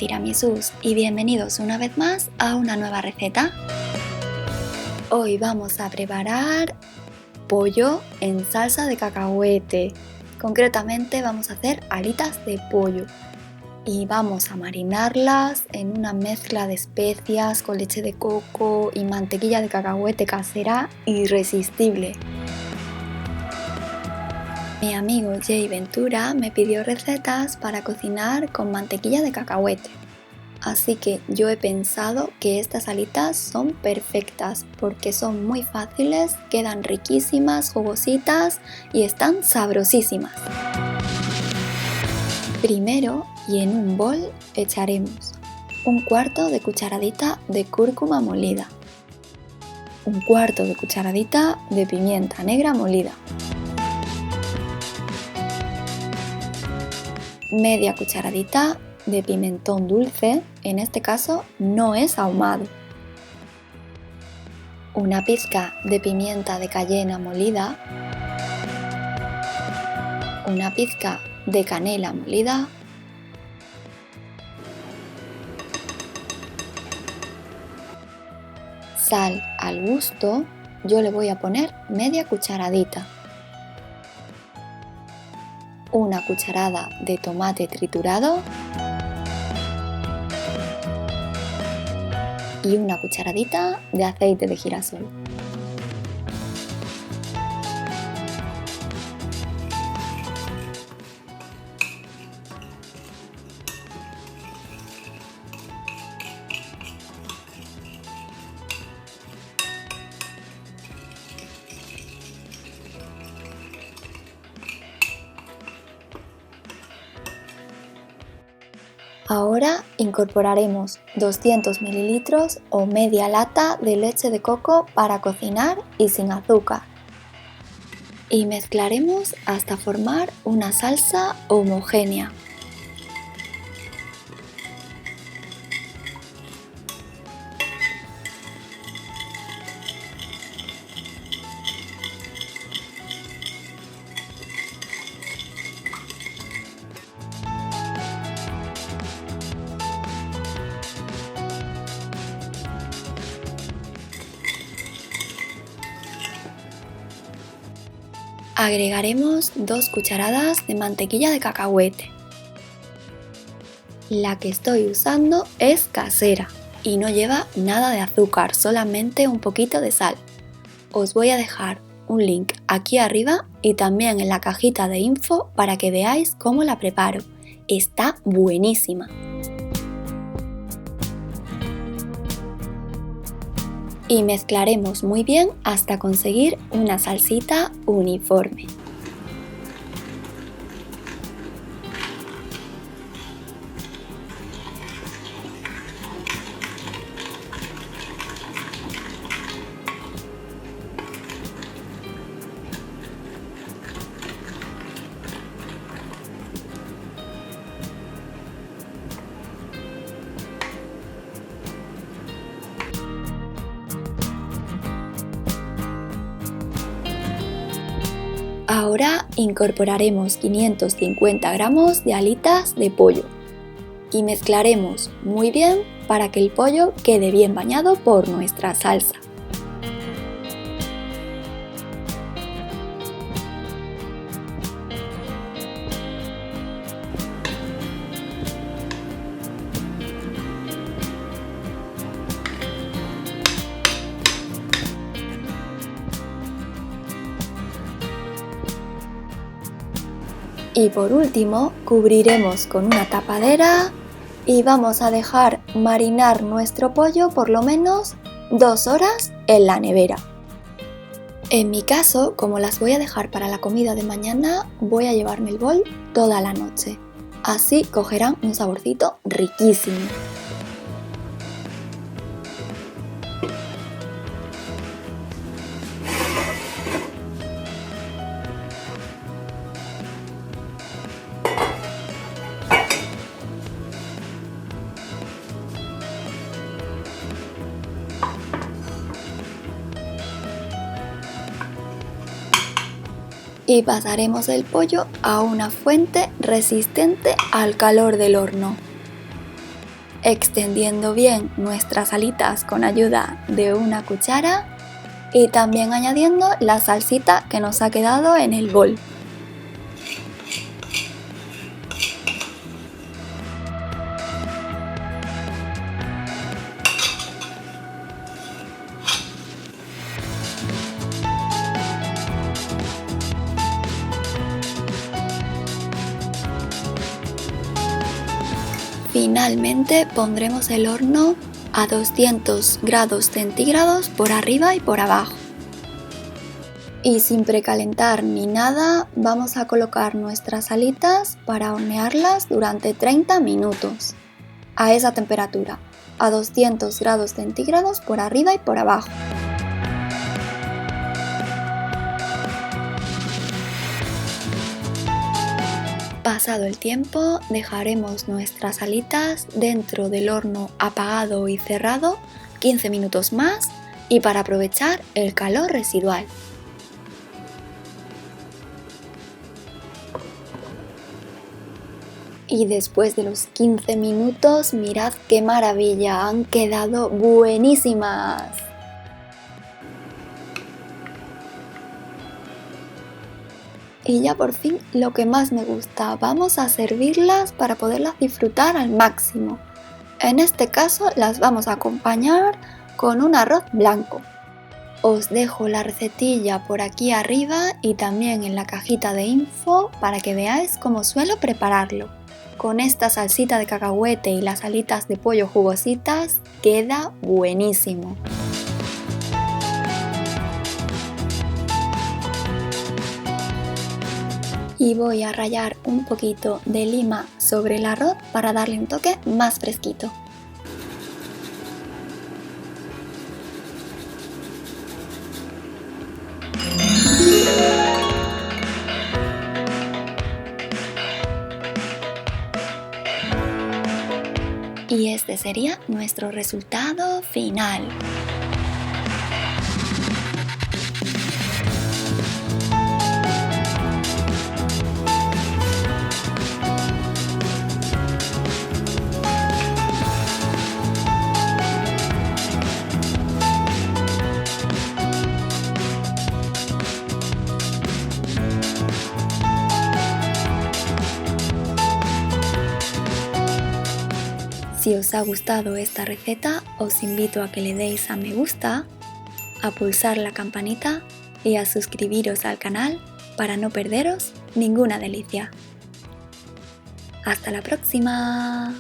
tiramisús y bienvenidos una vez más a una nueva receta. Hoy vamos a preparar pollo en salsa de cacahuete. Concretamente vamos a hacer alitas de pollo y vamos a marinarlas en una mezcla de especias con leche de coco y mantequilla de cacahuete casera irresistible. Mi amigo Jay Ventura me pidió recetas para cocinar con mantequilla de cacahuete, así que yo he pensado que estas alitas son perfectas porque son muy fáciles, quedan riquísimas, jugositas y están sabrosísimas. Primero, y en un bol, echaremos un cuarto de cucharadita de cúrcuma molida, un cuarto de cucharadita de pimienta negra molida, media cucharadita de pimentón dulce, en este caso no es ahumado, una pizca de pimienta de cayena molida, una pizca de canela molida, sal al gusto, yo le voy a poner media cucharadita, una cucharada de tomate triturado y una cucharadita de aceite de girasol. Ahora incorporaremos 200 ml o media lata de leche de coco para cocinar y sin azúcar. Y mezclaremos hasta formar una salsa homogénea. Agregaremos 2 cucharadas de mantequilla de cacahuete. La que estoy usando es casera y no lleva nada de azúcar, solamente un poquito de sal. Os voy a dejar un link aquí arriba y también en la cajita de info para que veáis cómo la preparo. Está buenísima. Y mezclaremos muy bien hasta conseguir una salsita uniforme. Ahora incorporaremos 550 gramos de alitas de pollo y mezclaremos muy bien para que el pollo quede bien bañado por nuestra salsa. Y por último, cubriremos con una tapadera y vamos a dejar marinar nuestro pollo por lo menos 2 horas en la nevera. En mi caso, como las voy a dejar para la comida de mañana, voy a llevarme el bol toda la noche. Así cogerán un saborcito riquísimo. Y pasaremos el pollo a una fuente resistente al calor del horno. extendiendo bien nuestras alitas con ayuda de una cuchara y también añadiendo la salsita que nos ha quedado en el bol. Finalmente pondremos el horno a 200 grados centígrados por arriba y por abajo. Y sin precalentar ni nada, vamos a colocar nuestras alitas para hornearlas durante 30 minutos. A esa temperatura, a 200 grados centígrados por arriba y por abajo. Pasado el tiempo, dejaremos nuestras alitas dentro del horno apagado y cerrado 15 minutos más y para aprovechar el calor residual. Y después de los 15 minutos, mirad qué maravilla, han quedado buenísimas. Y ya por fin lo que más me gusta, vamos a servirlas para poderlas disfrutar al máximo. En este caso las vamos a acompañar con un arroz blanco. Os dejo la recetilla por aquí arriba y también en la cajita de info para que veáis cómo suelo prepararlo. Con esta salsita de cacahuete y las alitas de pollo jugositas queda buenísimo. Y voy a rallar un poquito de lima sobre el arroz para darle un toque más fresquito. Y este sería nuestro resultado final. Si os ha gustado esta receta, os invito a que le deis a me gusta, a pulsar la campanita y a suscribiros al canal para no perderos ninguna delicia. ¡Hasta la próxima!